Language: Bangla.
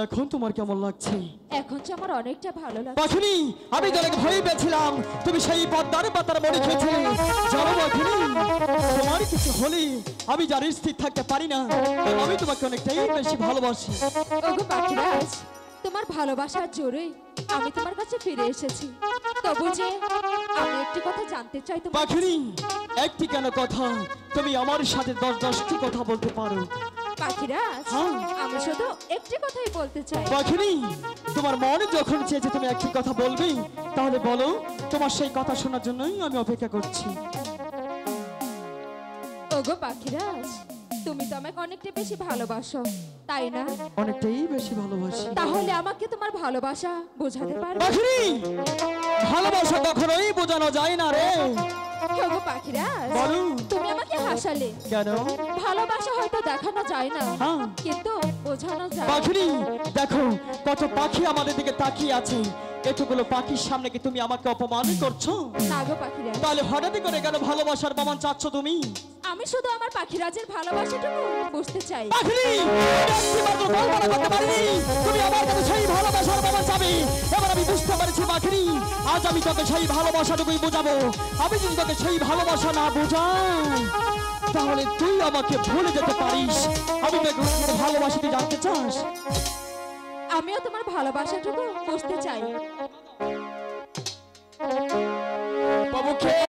এখন তোমার কেমন লাগছে? এখন যে আমার অনেকটা ভালো লাগছে পাখিনি। আমি তো অনেক ভয় পেয়েছিলাম তুমি সেই পদ্মার পাতার মনে খেয়েছিলে। জানো পাখিনি, তোমার কিছু হলে আমি জানি স্থির থাকতে পারি না। কারণ আমি তোমাকে অনেকটাই বেশি ভালোবাসি। ওগো পাখিরাজ, তোমার ভালোবাসার জোরে আমি তোমার কাছে ফিরে এসেছি। তবু যে আমি একটি কথা জানতে চাই তোমার পাখিনি, একটি কেন কথা, তুমি আমার সাথে 10টি কথা বলতে পারো। পাখিরাজ, হ্যাঁ। আমি শুধু একটি কথাই বলতে চাই। পাখিনি, তোমার মনে যখন চেয়েছে তুমি একটি কথা বলবে, তাহলে বলো। তোমার সেই কথা শোনার জন্যই আমি অপেক্ষা করছি। ওগো পাখিরাজ, তুমি তো আমাকে অনেকটা বেশি ভালোবাসো, তাই না? অনেকটাই বেশি ভালোবাসি। তাহলে আমাকে তোমার ভালোবাসা বোঝাতে পারবে? পাখিনি, ভালোবাসা কখনোই বোঝানো যায় না রে। ওগো পাখিরাজ, বলো। তুমি আমাকে হাসালে। কেন? ভালোবাসা হয়তো দেখানো যায় না, হ্যাঁ। কিন্তু বোঝানো যায়। পাখিনি, দেখো কত পাখি আমাদের দিকে তাকিয়ে আছে। এতগুলো পাখির সামনে কি তুমি আমাকে অপমান করছো? না গো পাখিরাজ, তাহলে হঠাৎ করে কেন ভালোবাসার প্রমাণ চাচ্ছ তুমি? আমি শুধু আমার পাখিরাজের ভালোবাসাটুকু বুঝতে চাই। পাখিনি, একটিমাত্র কল্পনা করতে পারিনি তুমি আমার কাছে সেই ভালোবাসার প্রমাণ চাবে। এবার আমি বুঝতে পারছি পাখিনি, আজ আমি তোকে সেই ভালোবাসাটুকুই বোঝাবো। আমি যদি তোকে সেই ভালোবাসা না বোঝাই, তাহলে তুই আমাকে ভুলে যেতে পারিস। আমি তোকে ভালোবাসি, তুই জানতে চাস? আমিও তোমার ভালোবাসাটুকু বুঝতে চাই। বাবুকে